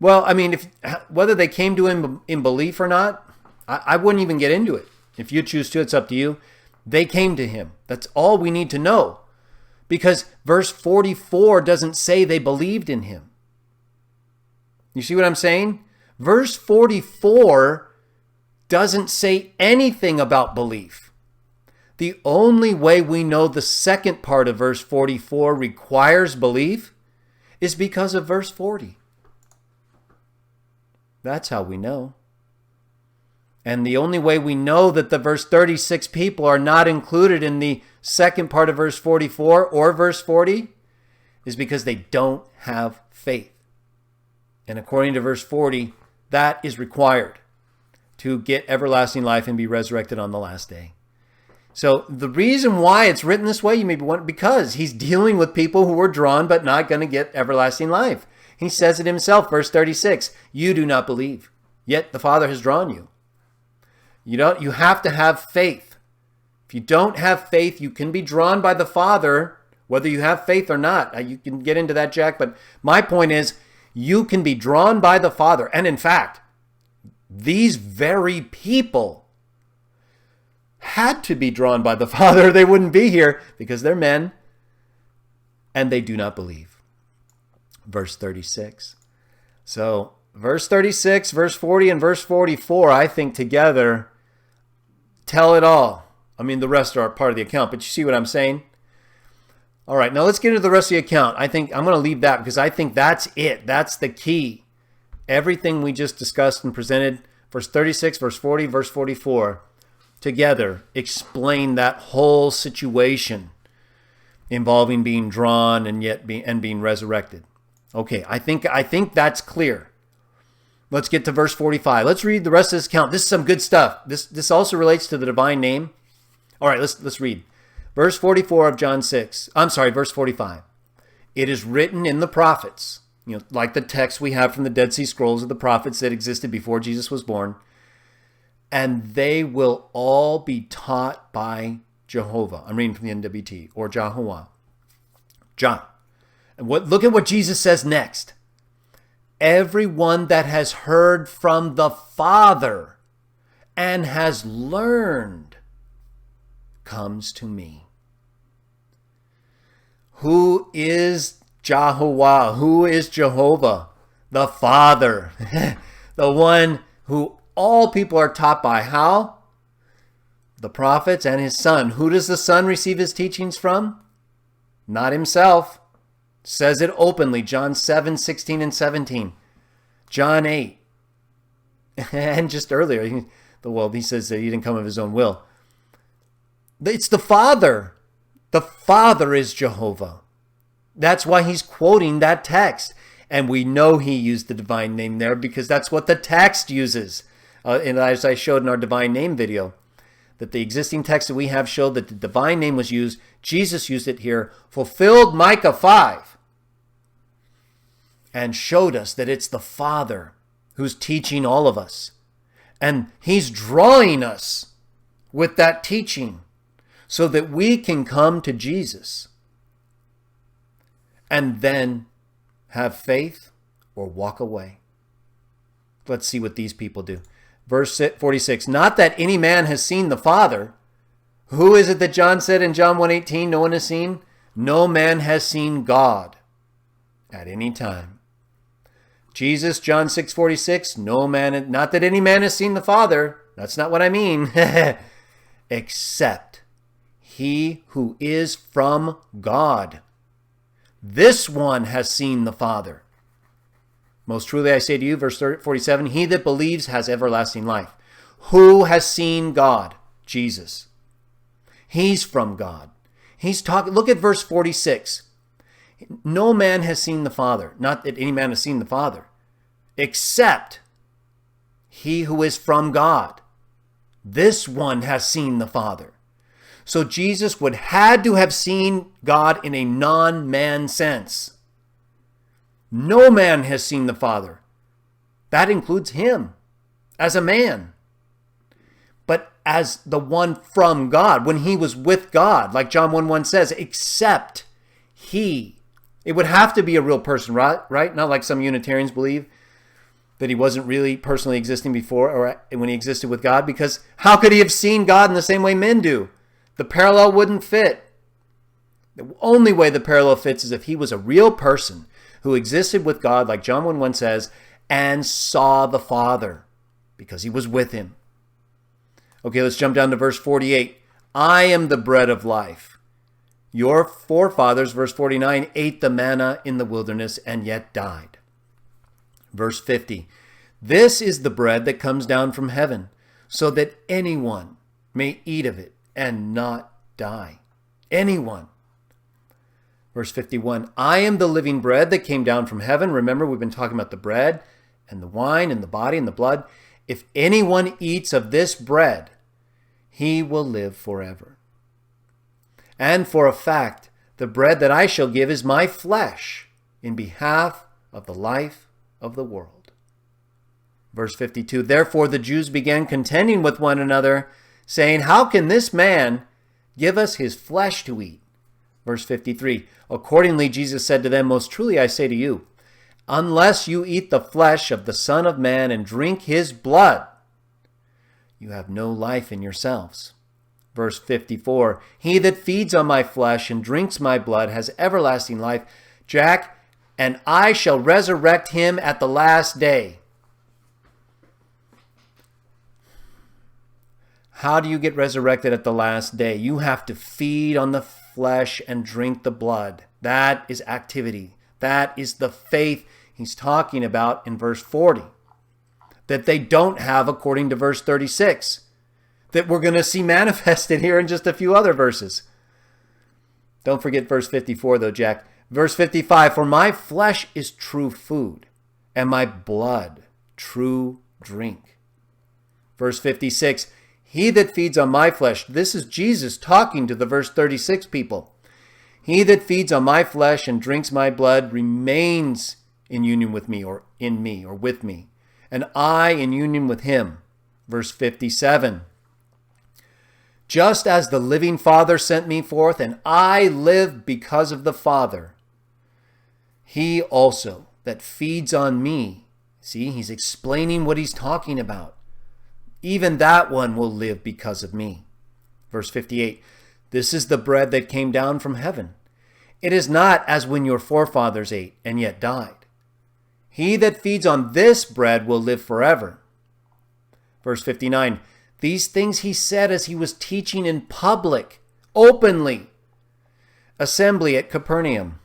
Speaker 1: Well, I mean, whether they came to him in belief or not, I wouldn't even get into it. If you choose to, it's up to you. They came to him. That's all we need to know. Because verse 44 doesn't say they believed in him. You see what I'm saying? Verse 44 doesn't say anything about belief. The only way we know the second part of verse 44 requires belief is because of verse 40. That's how we know. And the only way we know that the verse 36 people are not included in the second part of verse 44 or verse 40 is because they don't have faith. And according to verse 40, that is required to get everlasting life and be resurrected on the last day. So the reason why it's written this way, you may be wondering, because he's dealing with people who were drawn but not going to get everlasting life. He says it himself, verse 36, "You do not believe, yet the Father has drawn you." You have to have faith. If you don't have faith, you can be drawn by the Father, whether you have faith or not. You can get into that, Jack, but my point is, you can be drawn by the Father. And in fact, these very people had to be drawn by the Father. They wouldn't be here because they're men and they do not believe. Verse 36. So verse 36, verse 40, and verse 44, I think together tell it all. I mean, the rest are part of the account, but you see what I'm saying? All right, now let's get into the rest of the account. I think I'm going to leave that because I think that's it. That's the key. Everything we just discussed and presented, verse 36, verse 40, verse 44, together explain that whole situation involving being drawn and yet being resurrected. Okay, I think that's clear. Let's get to verse 45. Let's read the rest of this account. This is some good stuff. This also relates to the divine name. All right, let's read. Verse 44 of John 6. I'm sorry, verse 45. It is written in the prophets, like the text we have from the Dead Sea Scrolls of the prophets that existed before Jesus was born, and they will all be taught by Jehovah. I'm reading from the NWT, or Jehovah. John. And look at what Jesus says next. Everyone that has heard from the Father and has learned comes to me. Who is Jehovah? Who is Jehovah? The Father. The one who all people are taught by. How? The prophets and his Son. Who does the Son receive his teachings from? Not himself. Says it openly. John 7, 16 and 17. John 8. And just earlier, he says that he didn't come of his own will. It's the Father. The Father is Jehovah. That's why he's quoting that text. And we know he used the divine name there because that's what the text uses. And as I showed in our divine name video, that the existing text that we have showed that the divine name was used. Jesus used it here, fulfilled Micah 5, and showed us that it's the Father who's teaching all of us. And he's drawing us with that teaching so that we can come to Jesus and then have faith or walk away. Let's see what these people do. Verse 46, not that any man has seen the Father. Who is it that John said in John 1:18, no one has seen? No man has seen God at any time. Jesus, John 6:46, no man, not that any man has seen the Father. That's not what I mean. Except he who is from God. This one has seen the Father. Most truly I say to you, verse 47, he that believes has everlasting life. Who has seen God? Jesus. He's from God. He's talking. Look at verse 46. No man has seen the Father. Not that any man has seen the Father. Except he who is from God. This one has seen the Father. So Jesus had to have seen God in a non-man sense. No man has seen the Father. That includes him as a man. But as the one from God, when he was with God, like John 1:1 says, except he. It would have to be a real person, right? Not like some Unitarians believe that he wasn't really personally existing before or when he existed with God, because how could he have seen God in the same way men do? The parallel wouldn't fit. The only way the parallel fits is if he was a real person who existed with God, like John 1:1 says, and saw the Father because he was with him. Okay, let's jump down to verse 48. I am the bread of life. Your forefathers, verse 49, ate the manna in the wilderness and yet died. Verse 50. This is the bread that comes down from heaven, so that anyone may eat of it and not die. Anyone. Verse 51, I am the living bread that came down from heaven. Remember, we've been talking about the bread and the wine and the body and the blood. If anyone eats of this bread, he will live forever. And for a fact, the bread that I shall give is my flesh in behalf of the life of the world. Verse 52, therefore the Jews began contending with one another, saying, how can this man give us his flesh to eat? Verse 53, accordingly Jesus said to them, most truly I say to you, unless you eat the flesh of the Son of Man and drink his blood, you have no life in yourselves. Verse 54, he that feeds on my flesh and drinks my blood has everlasting life, Jack, and I shall resurrect him at the last day. How do you get resurrected at the last day? You have to feed on the flesh and drink the blood. That is activity. That is the faith he's talking about in verse 40. That they don't have according to verse 36. That we're going to see manifested here in just a few other verses. Don't forget verse 54 though, Jack. Verse 55, for my flesh is true food, and my blood true drink. Verse 56, he that feeds on my flesh, this is Jesus talking to the verse 36 people. He that feeds on my flesh and drinks my blood remains in union with me, or in me, or with me, and I in union with him. Verse 57, just as the living Father sent me forth, and I live because of the Father, he also that feeds on me, see, he's explaining what he's talking about. Even that one will live because of me. Verse 58, this is the bread that came down from heaven. It is not as when your forefathers ate and yet died. He that feeds on this bread will live forever. Verse 59, these things he said as he was teaching in public, openly. Assembly at Capernaum.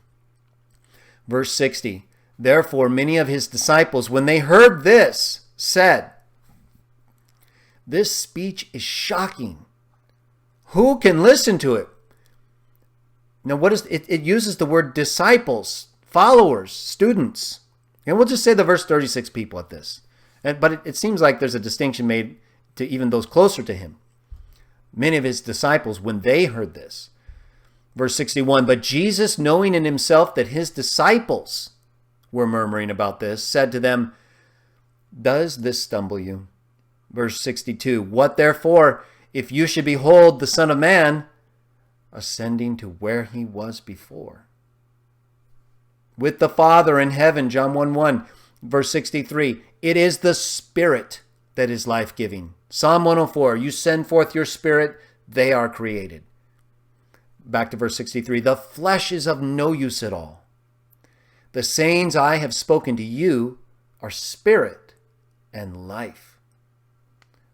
Speaker 1: Verse 60, therefore many of his disciples, when they heard this, said, this speech is shocking. Who can listen to it? Now, what is it? It uses the word disciples, followers, students. And we'll just say the verse 36 people at this. But it seems like there's a distinction made to even those closer to him. Many of his disciples, when they heard this. Verse 61, but Jesus, knowing in himself that his disciples were murmuring about this, said to them, does this stumble you? Verse 62, what therefore, if you should behold the Son of Man ascending to where he was before? With the Father in heaven, John 1:1, verse 63, it is the Spirit that is life-giving. Psalm 104, you send forth your Spirit, they are created. Back to verse 63, the flesh is of no use at all. The sayings I have spoken to you are spirit and life.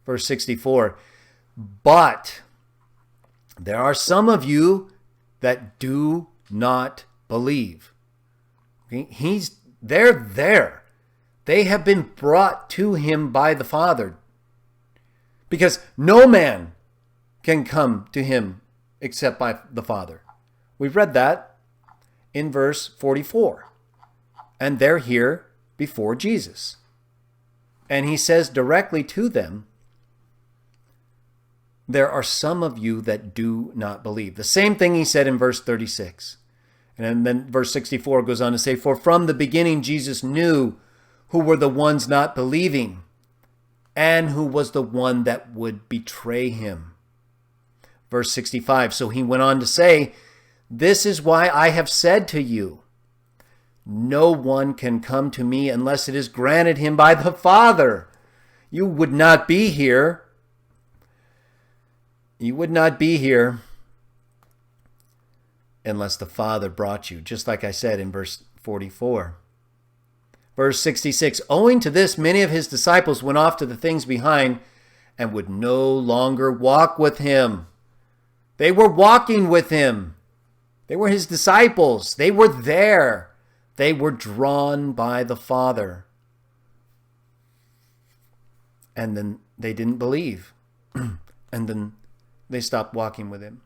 Speaker 1: Verse 64, but there are some of you that do not believe. Okay? They're there. They have been brought to him by the Father. Because no man can come to him except by the Father. We've read that in verse 44. And they're here before Jesus. And he says directly to them, there are some of you that do not believe. The same thing he said in verse 36. And then verse 64 goes on to say, for from the beginning Jesus knew who were the ones not believing and who was the one that would betray him. Verse 65, so he went on to say, this is why I have said to you, no one can come to me unless it is granted him by the Father. You would not be here. You would not be here unless the Father brought you, just like I said in verse 44. Verse 66, owing to this, many of his disciples went off to the things behind and would no longer walk with him. They were walking with him. They were his disciples. They were there. They were drawn by the Father. And then they didn't believe. And then they stopped walking with him.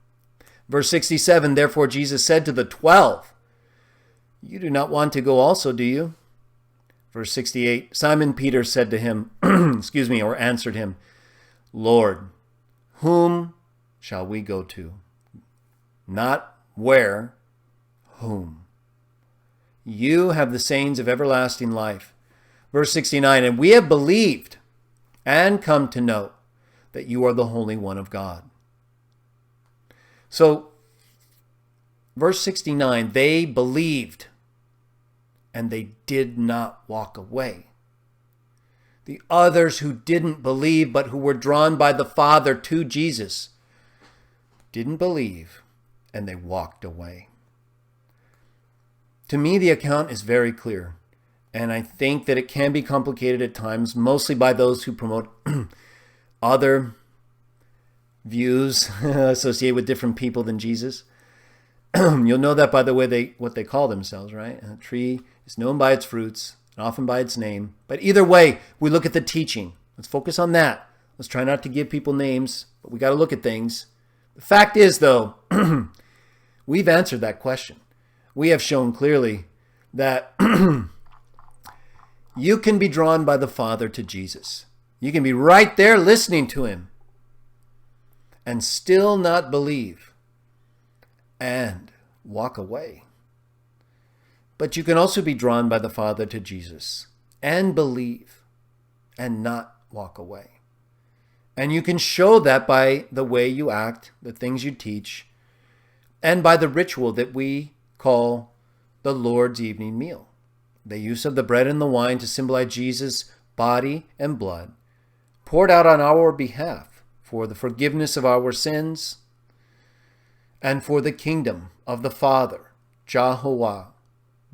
Speaker 1: Verse 67, therefore Jesus said to the 12, you do not want to go also, do you? Verse 68, Simon Peter said to him, or answered him, Lord, whom shall we go to? Not where, whom? You have the sayings of everlasting life. Verse 69, and we have believed and come to know that you are the Holy One of God. So, verse 69, they believed and they did not walk away. The others who didn't believe but who were drawn by the Father to Jesus didn't believe and they walked away. To me, the account is very clear, and I think that it can be complicated at times, mostly by those who promote other views associated with different people than Jesus. You'll know that by the way what they call themselves, right? A tree is known by its fruits and often by its name. But either way, we look at the teaching. Let's focus on that. Let's try not to give people names, but we got to look at things. The fact is, though, we've answered that question. We have shown clearly that you can be drawn by the Father to Jesus. You can be right there listening to him and still not believe and walk away. But you can also be drawn by the Father to Jesus and believe and not walk away. And you can show that by the way you act, the things you teach, and by the ritual that we call the Lord's evening meal. The use of the bread and the wine to symbolize Jesus' body and blood poured out on our behalf for the forgiveness of our sins and for the kingdom of the Father, Jehovah,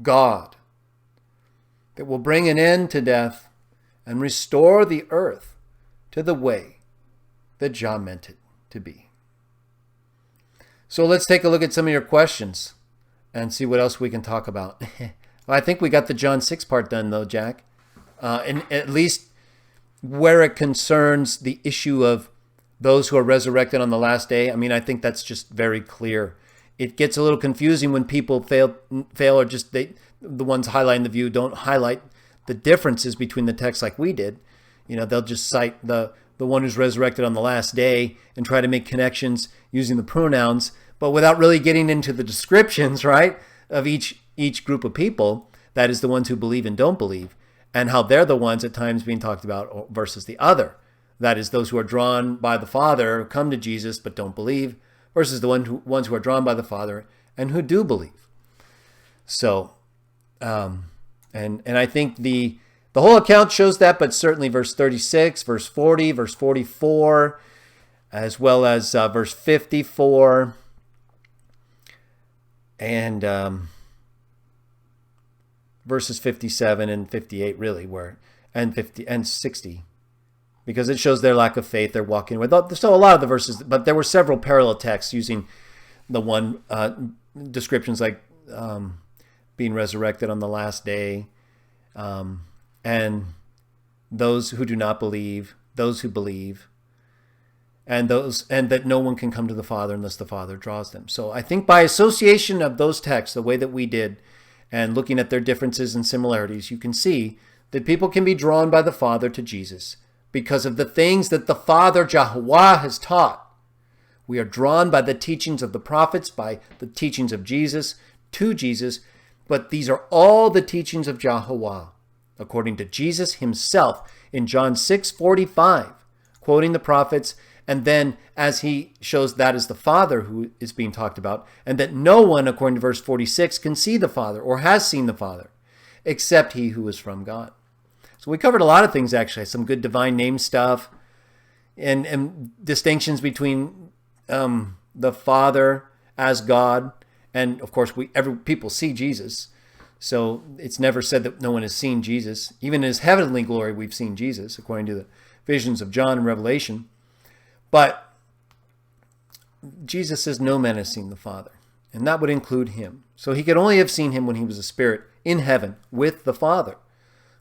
Speaker 1: God, that will bring an end to death and restore the earth to the way that Jah meant it to be. So let's take a look at some of your questions and see what else we can talk about. I think we got the John 6 part done, though, Jack. And at least where it concerns the issue of those who are resurrected on the last day. I mean, I think that's just very clear. It gets a little confusing when people fail or just the ones highlighting the view don't highlight the differences between the texts like we did. You know, they'll just cite the one who's resurrected on the last day and try to make connections using the pronouns, but without really getting into the descriptions, right, of each group of people, that is the ones who believe and don't believe, and how they're the ones at times being talked about versus the other. That is those who are drawn by the Father, come to Jesus but don't believe, versus the ones who are drawn by the Father and who do believe. So, and I think the whole account shows that, but certainly verse 36, verse 40, verse 44, as well as verse 54, and verses 57 and 58 really and 50 and 60, because it shows their lack of faith. They're walking away. So a lot of the verses, but there were several parallel texts using the one descriptions like being resurrected on the last day, and those who do not believe, those who believe, and that no one can come to the Father unless the Father draws them. So I think by association of those texts, the way that we did, and looking at their differences and similarities, you can see that people can be drawn by the Father to Jesus because of the things that the Father, Jehovah, has taught. We are drawn by the teachings of the prophets, by the teachings of Jesus, to Jesus, but these are all the teachings of Jehovah, according to Jesus himself in John 6:45, quoting the prophets, and then as he shows that is the Father who is being talked about, and that no one, according to verse 46, can see the Father or has seen the Father, except he who is from God. So we covered a lot of things, actually, some good divine name stuff, and distinctions between the Father as God, and of course people see Jesus. So it's never said that no one has seen Jesus. Even in his heavenly glory, we've seen Jesus, according to the visions of John and Revelation. But Jesus says no man has seen the Father, and that would include him. So he could only have seen him when he was a spirit in heaven with the Father,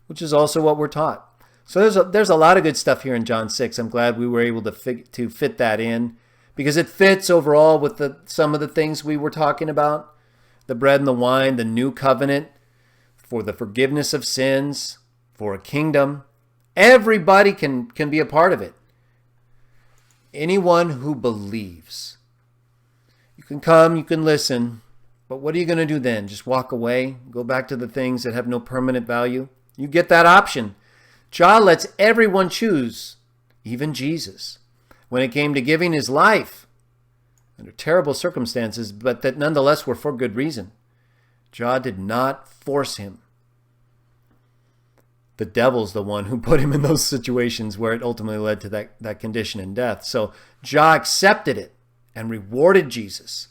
Speaker 1: which is also what we're taught. So there's a lot of good stuff here in John 6. I'm glad we were able to fit that in, because it fits overall with some of the things we were talking about. The bread and the wine, the new covenant, for the forgiveness of sins, for a kingdom. Everybody can be a part of it. Anyone who believes. You can come, you can listen, but what are you going to do then? Just walk away? Go back to the things that have no permanent value? You get that option. Jah lets everyone choose, even Jesus, when it came to giving his life under terrible circumstances, but that nonetheless were for good reason. Jah did not force him. The devil's the one who put him in those situations where it ultimately led to that condition and death. So Jah accepted it and rewarded Jesus.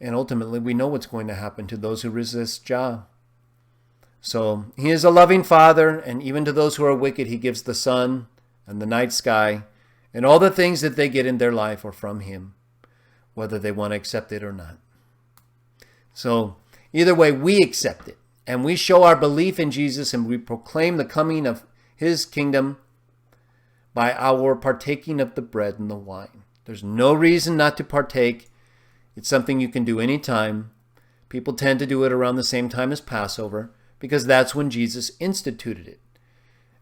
Speaker 1: And ultimately, we know what's going to happen to those who resist Jah. So he is a loving Father, and even to those who are wicked, he gives the sun and the night sky And all the things that they get in their life are from him, whether they want to accept it or not. So either way, we accept it. And we show our belief in Jesus, and we proclaim the coming of his kingdom by our partaking of the bread and the wine. There's no reason not to partake. It's something you can do anytime. People tend to do it around the same time as Passover because that's when Jesus instituted it.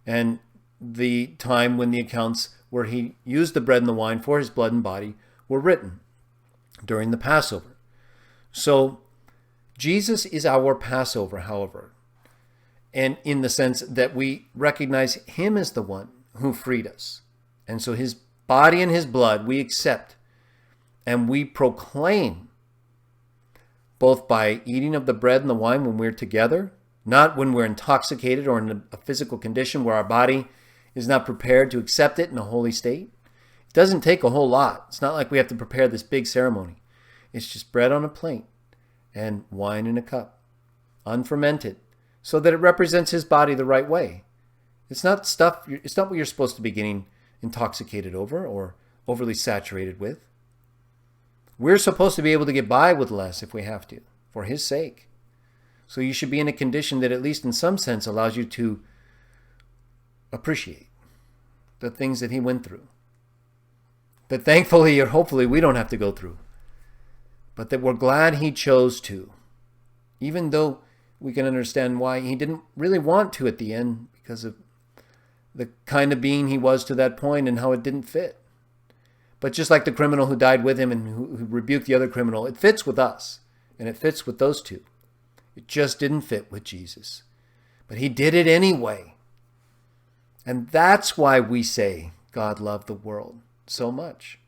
Speaker 1: And the time when the accounts where he used the bread and the wine for his blood and body were written during the Passover. So Jesus is our Passover, however, and in the sense that we recognize him as the one who freed us. And so his body and his blood we accept and we proclaim, both by eating of the bread and the wine when we're together, not when we're intoxicated or in a physical condition where our body is not prepared to accept it in a holy state. It doesn't take a whole lot. It's not like we have to prepare this big ceremony. It's just bread on a plate and wine in a cup, unfermented, so that it represents his body the right way. It's not what you're supposed to be getting intoxicated over or overly saturated with. We're supposed to be able to get by with less if we have to, for his sake. So you should be in a condition that at least in some sense allows you to appreciate the things that he went through. That thankfully or hopefully we don't have to go through. But that we're glad he chose to. Even though we can understand why he didn't really want to at the end because of the kind of being he was to that point and how it didn't fit. But just like the criminal who died with him and who rebuked the other criminal, it fits with us. And it fits with those two. It just didn't fit with Jesus. But he did it anyway. And that's why we say God loved the world so much.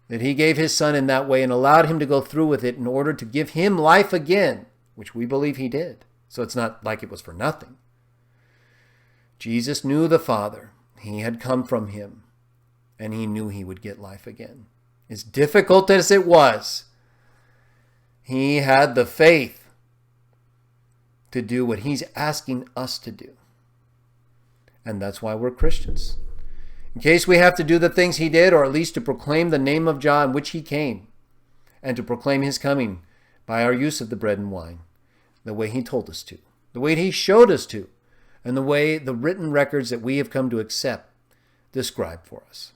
Speaker 1: That he gave his son in that way and allowed him to go through with it in order to give him life again, which we believe he did. So it's not like it was for nothing. Jesus knew the Father. He had come from him. And he knew he would get life again. As difficult as it was, he had the faith to do what he's asking us to do. And that's why we're Christians. In case we have to do the things he did, or at least to proclaim the name of Jah in which he came, and to proclaim his coming by our use of the bread and wine, the way he told us to, the way he showed us to, and the way the written records that we have come to accept describe for us.